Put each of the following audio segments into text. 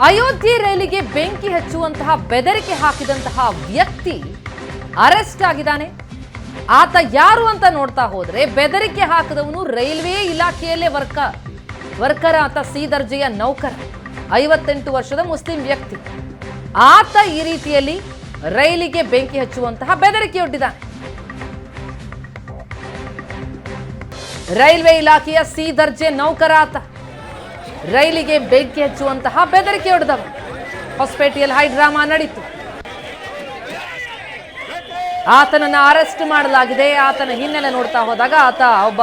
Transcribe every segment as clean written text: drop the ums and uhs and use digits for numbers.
ಅಯೋಧ್ಯೆ ರೈಲಿಗೆ ಬೆಂಕಿ ಹಚ್ಚುವಂತಹ ಬೆದರಿಕೆ ಹಾಕಿದಂತಹ ವ್ಯಕ್ತಿ ಅರೆಸ್ಟ್ ಆಗಿದ್ದಾನೆ. ಆತ ಯಾರು ಅಂತ ನೋಡ್ತಾ ಹೋದ್ರೆ ಬೆದರಿಕೆ ಹಾಕಿದವನು ರೈಲ್ವೆ ಇಲಾಖೆಯಲ್ಲೇ ವರ್ಕರ್ ಆತ ಸಿ ದರ್ಜೆಯ ನೌಕರ, 58 ವರ್ಷದ ಮುಸ್ಲಿಂ ವ್ಯಕ್ತಿ. ಆತ ಈ ರೀತಿಯಲ್ಲಿ ರೈಲಿಗೆ ಬೆಂಕಿ ಹಚ್ಚುವಂತಹ ಬೆದರಿಕೆಯೊಡ್ಡಿದ್ದಾನೆ. ರೈಲ್ವೆ ಇಲಾಖೆಯ ಸಿ ದರ್ಜೆ ನೌಕರ ಆತ ರೈಲಿಗೆ ಬೆಂಕಿ ಹಚ್ಚುವಂತಹ ಬೆದರಿಕೆ ಹೊಡೆದವ. ಹೊಸಪೇಟೆಯಲ್ಲಿ ಹೈ ಡ್ರಾಮಾ ನಡೀತು. ಆತನನ್ನ ಅರೆಸ್ಟ್ ಮಾಡಲಾಗಿದೆ. ಆತನ ಹಿನ್ನೆಲೆ ನೋಡ್ತಾ ಹೋದಾಗ ಆತ ಒಬ್ಬ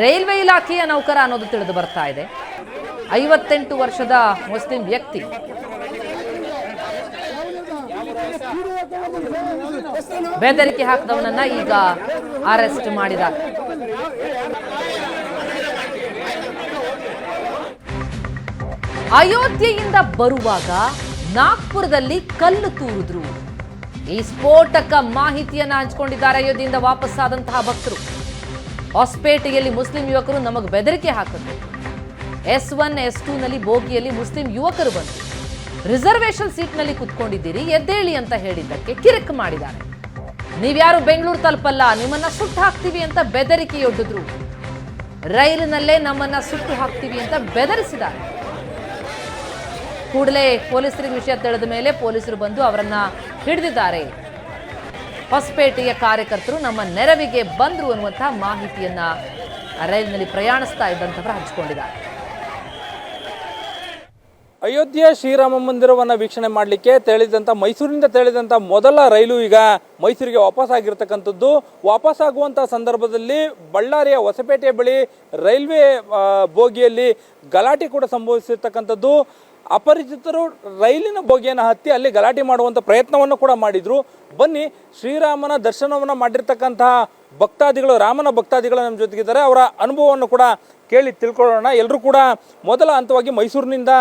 ರೈಲ್ವೆ ಇಲಾಖೆಯ ನೌಕರ ಅನ್ನೋದು ತಿಳಿದು ಬರ್ತಾ ಇದೆ. 58 ವರ್ಷದ ಮುಸ್ಲಿಂ ವ್ಯಕ್ತಿ. ಬೆದರಿಕೆ ಹಾಕಿದವನನ್ನ ಈಗ ಅರೆಸ್ಟ್ ಮಾಡಿದ್ದಾರೆ. ಅಯೋಧ್ಯೆಯಿಂದ ಬರುವಾಗ ನಾಗ್ಪುರದಲ್ಲಿ ಕಲ್ಲು ತೂರಿದ್ರು. ಈ ಸ್ಫೋಟಕ ಮಾಹಿತಿಯನ್ನ ಹಂಚಿಕೊಂಡಿದ್ದಾರೆ ಅಯೋಧ್ಯೆಯಿಂದ ವಾಪಸ್ಸಾದಂತಹ ಭಕ್ತರು. ಹೊಸಪೇಟೆಯಲ್ಲಿ ಮುಸ್ಲಿಂ ಯುವಕರು ನಮಗೆ ಬೆದರಿಕೆ ಹಾಕಿದ್ರು. S1 S2 ನಲ್ಲಿ ಬೋಗಿಯಲ್ಲಿ ಮುಸ್ಲಿಂ ಯುವಕರು ಬಂದರು. ರಿಸರ್ವೇಶನ್ ಸೀಟ್ನಲ್ಲಿ ಕುತ್ಕೊಂಡಿದ್ದೀರಿ, ಎದ್ದೇಳಿ ಅಂತ ಹೇಳಿದ್ದಕ್ಕೆ ಕಿರಿಕ್ ಮಾಡಿದ್ದಾರೆ. ನೀವ್ಯಾರು ಬೆಂಗಳೂರು ತಲುಪಲ್ಲ, ನಿಮ್ಮನ್ನ ಸುಟ್ಟು ಹಾಕ್ತೀವಿ ಅಂತ ಬೆದರಿಕೆಯೊಡ್ಡಿದ್ರು. ರೈಲಿನಲ್ಲೇ ನಮ್ಮನ್ನ ಸುಟ್ಟು ಹಾಕ್ತೀವಿ ಅಂತ ಬೆದರಿಸಿದ್ದಾರೆ. ಕೂಡಲೇ ಪೊಲೀಸರಿಗೆ ವಿಷಯ ತಿಳಿದ ಮೇಲೆ ಪೊಲೀಸರು ಬಂದು ಅವರನ್ನ ಹಿಡಿದಿದ್ದಾರೆ. ಹೊಸಪೇಟೆಯ ಕಾರ್ಯಕರ್ತರು ನಮ್ಮ ನೆರವಿಗೆ ಬಂದ್ರು ಅನ್ನುವಂತಹ ಮಾಹಿತಿಯನ್ನ ರೈಲಿನಲ್ಲಿ ಪ್ರಯಾಣಿಸ್ತಾ ಇದ್ದಂಥವರು ಹಂಚಿಕೊಂಡಿದ್ದಾರೆ. ಅಯೋಧ್ಯೆ ಶ್ರೀರಾಮ ಮಂದಿರವನ್ನು ವೀಕ್ಷಣೆ ಮಾಡಲಿಕ್ಕೆ ತೆರಳಿದಂಥ ಮೈಸೂರಿನಿಂದ ತೆರಳಿದಂಥ ಮೊದಲ ರೈಲು ಈಗ ಮೈಸೂರಿಗೆ ವಾಪಸ್ ಆಗಿರ್ತಕ್ಕಂಥದ್ದು. ವಾಪಸ್ ಆಗುವಂಥ ಸಂದರ್ಭದಲ್ಲಿ ಬಳ್ಳಾರಿಯ ಹೊಸಪೇಟೆ ಬಳಿ ರೈಲ್ವೆ ಬೋಗಿಯಲ್ಲಿ ಗಲಾಟೆ ಕೂಡ ಸಂಭವಿಸಿರ್ತಕ್ಕಂಥದ್ದು. ಅಪರಿಚಿತರು ರೈಲಿನ ಬೋಗಿಯನ್ನು ಹತ್ತಿ ಅಲ್ಲಿ ಗಲಾಟೆ ಮಾಡುವಂಥ ಪ್ರಯತ್ನವನ್ನು ಕೂಡ ಮಾಡಿದರು. ಬನ್ನಿ, ಶ್ರೀರಾಮನ ದರ್ಶನವನ್ನು ಮಾಡಿರ್ತಕ್ಕಂತಹ ಭಕ್ತಾದಿಗಳು, ರಾಮನ ಭಕ್ತಾದಿಗಳು ನಮ್ಮ ಜೊತೆಗಿದ್ದಾರೆ. ಅವರ ಅನುಭವವನ್ನು ಕೂಡ ಕೇಳಿ ತಿಳ್ಕೊಳ್ಳೋಣ. ಎಲ್ಲರೂ ಕೂಡ ಮೊದಲ ಹಂತವಾಗಿ ಮೈಸೂರಿನಿಂದ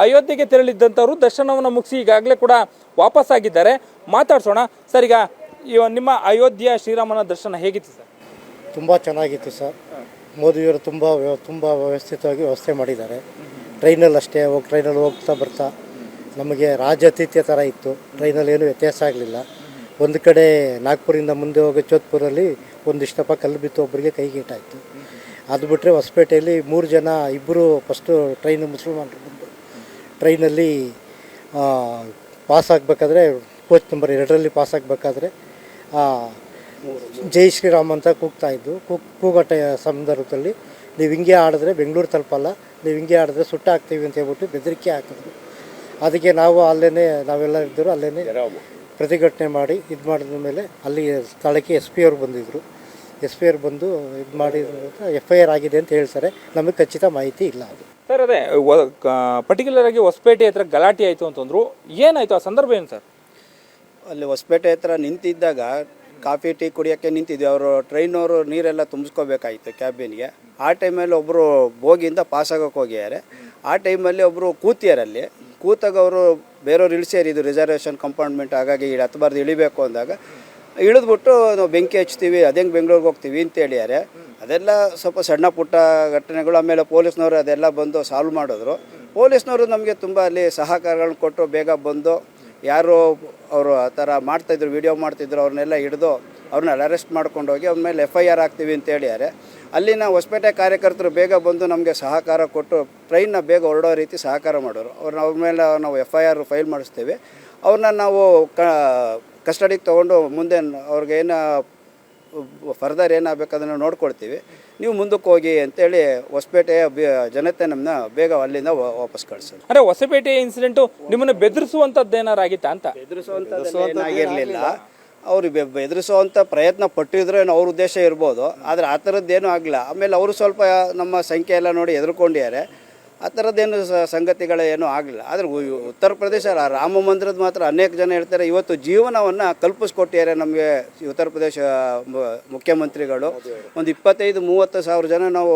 ಅಯೋಧ್ಯೆಗೆ ತೆರಳಿದ್ದಂಥವ್ರು ದರ್ಶನವನ್ನು ಮುಗಿಸಿ ಈಗಾಗಲೇ ಕೂಡ ವಾಪಸ್ಸಾಗಿದ್ದಾರೆ. ಮಾತಾಡ್ಸೋಣ ಸರ್. ಈಗ ನಿಮ್ಮ ಅಯೋಧ್ಯೆಯ ಶ್ರೀರಾಮನ ದರ್ಶನ ಹೇಗಿತ್ತು ಸರ್? ತುಂಬ ಚೆನ್ನಾಗಿತ್ತು ಸರ್. ಮೋದಿಯವರು ತುಂಬ ವ್ಯವಸ್ಥಿತವಾಗಿ ವ್ಯವಸ್ಥೆ ಮಾಡಿದ್ದಾರೆ. ಟ್ರೈನಲ್ಲಿ ಅಷ್ಟೇ ಟ್ರೈನಲ್ಲಿ ಹೋಗ್ತಾ ಬರ್ತಾ ನಮಗೆ ರಾಜಾತಿಥ್ಯ ಥರ ಇತ್ತು. ಟ್ರೈನಲ್ಲಿ ಏನೂ ವ್ಯತ್ಯಾಸ ಆಗಲಿಲ್ಲ. ಒಂದು ಕಡೆ ನಾಗ್ಪುರಿಂದ ಮುಂದೆ ಹೋಗೋ ಜೋಧ್ಪುರಲ್ಲಿ ಒಂದಿಷ್ಟಪ್ಪ ಕಲ್ಲು ಬಿತ್ತು, ಒಬ್ಬರಿಗೆ ಕೈಗೇಟಾಯಿತು. ಅದು ಬಿಟ್ಟರೆ ಹೊಸಪೇಟೆಯಲ್ಲಿ 3 ಜನ, ಇಬ್ಬರು ಫಸ್ಟು ಟ್ರೈನ್ ಮುಸಲ್ಮಾನರು ಬಂದು ಟ್ರೈನಲ್ಲಿ ಪಾಸ್ ಆಗಬೇಕಾದ್ರೆ ಕೋಚ್ ನಂಬರ್ 2ರಲ್ಲಿ ಪಾಸ್ ಆಗಬೇಕಾದ್ರೆ ಜೈ ಶ್ರೀರಾಮ್ ಅಂತ ಕೂಗ್ತಾಯಿದ್ದು. ಕೂಗಟ ಸಂದರ್ಭದಲ್ಲಿ ನೀವು ಹಿಂಗೆ ಆಡಿದ್ರೆ ಬೆಂಗಳೂರು ತಲುಪಲ್ಲ, ನೀವು ಹಿಂಗೆ ಆಡಿದ್ರೆ ಸುಟ್ಟ ಹಾಕ್ತೀವಿ ಅಂತ ಹೇಳ್ಬಿಟ್ಟು ಬೆದರಿಕೆ ಹಾಕಿದ್ರು. ಅದಕ್ಕೆ ನಾವು ನಾವೆಲ್ಲ ಇದ್ದರು ಅಲ್ಲೇ ಪ್ರತಿಭಟನೆ ಮಾಡಿ ಇದು ಮಾಡಿದ ಮೇಲೆ ಅಲ್ಲಿ ಸ್ಥಳಕ್ಕೆ SP ಅವರು ಬಂದಿದ್ದರು. SP ಅವರು ಬಂದು ಇದು ಮಾಡಿದ FIR ಆಗಿದೆ ಅಂತ ಹೇಳ್ತಾರೆ. ನಮಗೆ ಖಚಿತ ಮಾಹಿತಿ ಇಲ್ಲ ಅದು ಸರ್. ಅದೇ ಪರ್ಟಿಕ್ಯುಲರ್ ಆಗಿ ಹೊಸಪೇಟೆ ಹತ್ರ ಗಲಾಟೆ ಆಯಿತು ಅಂತಂದ್ರು, ಏನಾಯಿತು ಆ ಸಂದರ್ಭ ಏನು ಸರ್? ಅಲ್ಲಿ ಹೊಸಪೇಟೆ ಹತ್ರ ನಿಂತಿದ್ದಾಗ ಕಾಫಿ ಟೀ ಕುಡಿಯೋಕ್ಕೆ ನಿಂತಿದ್ವಿ. ಅವರು ಟ್ರೈನವರು ನೀರೆಲ್ಲ ತುಂಬಿಸ್ಕೋಬೇಕಾಗಿತ್ತು ಕ್ಯಾಬಿನ್ಗೆ. ಆ ಟೈಮಲ್ಲಿ ಒಬ್ಬರು ಬೋಗಿಯಿಂದ ಪಾಸ್ ಆಗೋಕ್ಕೆ ಹೋಗಿದ್ದಾರೆ. ಆ ಟೈಮಲ್ಲಿ ಒಬ್ಬರು ಕೂತಿಯಾರಲ್ಲಿ ಕೂತಾಗ ಅವರು ಬೇರೆಯವ್ರು ಇಳಿಸ್ಯಾರಿದ್ದು ರಿಸರ್ವೇಷನ್ ಕಂಪಾರ್ಟ್ಮೆಂಟ್, ಹಾಗಾಗಿ ಹತ್ತಬಾರ್ದು ಇಳಿಬೇಕು ಅಂದಾಗ ಇಳಿದ್ಬಿಟ್ಟು ನಾವು ಬೆಂಕಿ ಹಚ್ತೀವಿ, ಅದೇಂಗೆ ಬೆಂಗಳೂರಿಗೆ ಹೋಗ್ತೀವಿ ಅಂತ ಹೇಳಿದ್ದಾರೆ. ಅದೆಲ್ಲ ಸ್ವಲ್ಪ ಸಣ್ಣ ಪುಟ್ಟ ಘಟನೆಗಳು. ಆಮೇಲೆ ಪೊಲೀಸ್ನವರು ಅದೆಲ್ಲ ಬಂದು ಸಾಲ್ವ್ ಮಾಡಿದ್ರು. ಪೊಲೀಸ್ನವರು ನಮಗೆ ತುಂಬ ಅಲ್ಲಿ ಸಹಕಾರಗಳನ್ನ ಕೊಟ್ಟು ಬೇಗ ಬಂದು ಯಾರು ಅವರು ಆ ಥರ ಮಾಡ್ತಾಯಿದ್ರು, ವೀಡಿಯೋ ಮಾಡ್ತಿದ್ರು, ಅವ್ರನ್ನೆಲ್ಲ ಹಿಡಿದು ಅವ್ರನ್ನ ಅರೆಸ್ಟ್ ಮಾಡ್ಕೊಂಡು ಹೋಗಿ ಅವ್ರ ಮೇಲೆ FIR ಹಾಕ್ತೀವಿ ಅಂತ ಹೇಳಿದ್ದಾರೆ. ಅಲ್ಲಿನ ಹೊಸಪೇಟೆ ಕಾರ್ಯಕರ್ತರು ಬೇಗ ಬಂದು ನಮಗೆ ಸಹಕಾರ ಕೊಟ್ಟು ಟ್ರೈನ್ನ ಬೇಗ ಹೊರಡೋ ರೀತಿ ಸಹಕಾರ ಮಾಡೋರು. ಅವ್ರ ಮೇಲೆ ನಾವು FIR ಫೈಲ್ ಮಾಡಿಸ್ತೀವಿ. ಅವ್ರನ್ನ ನಾವು ಕಸ್ಟಡಿಗೆ ತೊಗೊಂಡು ಮುಂದೆ ಅವ್ರಿಗೇನು ಫರ್ದರ್ ಏನಾಗಬೇಕು ಅದನ್ನು ನೋಡ್ಕೊಳ್ತೀವಿ. ನೀವು ಮುಂದಕ್ಕೆ ಹೋಗಿ ಅಂತೇಳಿ ಹೊಸಪೇಟೆಯ ಜನತೆ ನಮ್ಮನ್ನ ಬೇಗ ಅಲ್ಲಿಂದ ವಾಪಸ್ ಕಳಿಸೋದು. ಅಂದರೆ ಹೊಸಪೇಟೆ ಇನ್ಸಿಡೆಂಟು ನಿಮ್ಮನ್ನು ಬೆದರಿಸುವಂಥದ್ದು ಏನಾರು ಆಗಿತ್ತಾ ಅಂತ? ಏನಾಗಿರಲಿಲ್ಲ. ಅವರು ಬೆದರಿಸುವಂಥ ಪ್ರಯತ್ನ ಪಟ್ಟಿದ್ರೆ ಅವ್ರ ಉದ್ದೇಶ ಇರ್ಬೋದು, ಆದರೆ ಆ ಥರದ್ದೇನೂ ಆಗಲಿಲ್ಲ. ಆಮೇಲೆ ಅವರು ಸ್ವಲ್ಪ ನಮ್ಮ ಸಂಖ್ಯೆ ಎಲ್ಲ ನೋಡಿ ಹೆದರ್ಕೊಂಡಿದ್ದಾರೆ. ಆ ಥರದ್ದೇನು ಸಂಗತಿಗಳೇನೂ ಆಗಲಿಲ್ಲ. ಆದರೆ ಉತ್ತರ ಪ್ರದೇಶ ರಾಮ ಮಂದಿರದ ಮಾತ್ರ ಅನೇಕ ಜನ ಹೇಳ್ತಾರೆ ಇವತ್ತು ಜೀವನವನ್ನು ಕಲ್ಪಿಸ್ಕೊಟ್ಟಿದ್ದಾರೆ ನಮಗೆ ಉತ್ತರ ಪ್ರದೇಶ ಮುಖ್ಯಮಂತ್ರಿಗಳು. ಒಂದು 25-30 ಸಾವಿರ ಜನ ನಾವು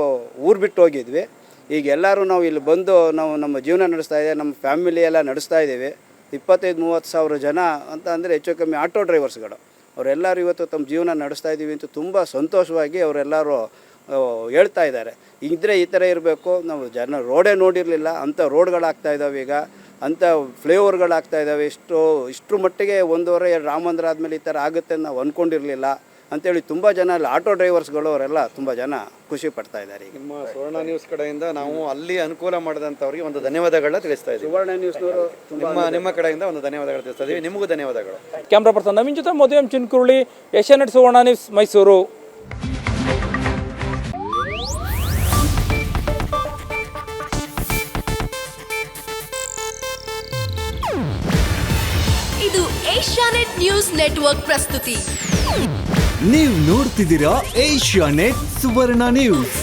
ಊರು ಬಿಟ್ಟು ಹೋಗಿದ್ವಿ. ಈಗ ಎಲ್ಲರೂ ನಾವು ಇಲ್ಲಿ ಬಂದು ನಾವು ನಮ್ಮ ಜೀವನ ನಡೆಸ್ತಾ ಇದ್ದೇವೆ, ನಮ್ಮ ಫ್ಯಾಮಿಲಿ ಎಲ್ಲ ನಡೆಸ್ತಾ ಇದ್ದೀವಿ. 25-30 ಸಾವಿರ ಜನ ಅಂತ ಅಂದರೆ ಹೆಚ್ಚು ಕಮ್ಮಿ ಆಟೋ ಡ್ರೈವರ್ಸ್ಗಳು ಅವರೆಲ್ಲರೂ ಇವತ್ತು ತಮ್ಮ ಜೀವನ ನಡೆಸ್ತಾ ಇದ್ದೀವಿ ಅಂತ ತುಂಬ ಸಂತೋಷವಾಗಿ ಅವರೆಲ್ಲರೂ ಹೇಳ್ತಾ ಇದ್ದಾರೆ. ಇದ್ರೆ ಈ ಥರ ಇರಬೇಕು. ನಾವು ರೋಡೇ ನೋಡಿರಲಿಲ್ಲ, ಅಂಥ ರೋಡ್ಗಳಾಗ್ತಾ ಇದ್ದಾವೆ. ಈಗ ಅಂಥ ಫ್ಲೇವರ್ಗಳಾಗ್ತಾ ಇದ್ದಾವೆ. ಇಷ್ಟರ ಮಟ್ಟಿಗೆ 1.5-2 ರಾಮ ಮಂದಿರ ಆದಮೇಲೆ ಈ ಥರ ಆಗುತ್ತೆ ನಾವು ಅಂದ್ಕೊಂಡಿರಲಿಲ್ಲ ಅಂತೇಳಿ ತುಂಬ ಜನ ಅಲ್ಲಿ ಆಟೋ ಡ್ರೈವರ್ಸ್ಗಳು ಅವರೆಲ್ಲ ತುಂಬ ಜನ ಖುಷಿ ಪಡ್ತಾ ಇದ್ದಾರೆ. ಈಗ ನಿಮ್ಮ ಸುವರ್ಣ ನ್ಯೂಸ್ ಕಡೆಯಿಂದ ನಾವು ಅಲ್ಲಿ ಅನುಕೂಲ ಮಾಡಿದಂಥವ್ರಿಗೆ ಒಂದು ಧನ್ಯವಾದಗಳನ್ನ ತಿಳಿಸ್ತಾ ಇದ್ದೀವಿ. ಸುವರ್ಣ ನ್ಯೂಸ್ನವರು ನಿಮ್ಮ ಕಡೆಯಿಂದ ಒಂದು ಧನ್ಯವಾದಗಳು ತಿಳಿಸ್ತಾ ಇದ್ದೀವಿ. ನಿಮಗೂ ಧನ್ಯವಾದಗಳು. ಕ್ಯಾಮ್ರಾ ಪರ್ಸನ್ ನವೀನ್ ಜೊತೆ ಮಧು ಎಂ ಚಿನ್ಕುರುಳಿ, ಏಷ್ಯಾನೆಟ್ ಸುವರ್ಣ ನ್ಯೂಸ್, ಮೈಸೂರು. ಇದು ಏಷ್ಯಾನೆಟ್ ನ್ಯೂಸ್ ನೆಟ್ವರ್ಕ್ ಪ್ರಸ್ತುತಿ. ನೀವು ನೋಡ್ತಿದ್ದೀರಾ ಏಷ್ಯಾನೆಟ್ ಸುವರ್ಣ ನ್ಯೂಸ್.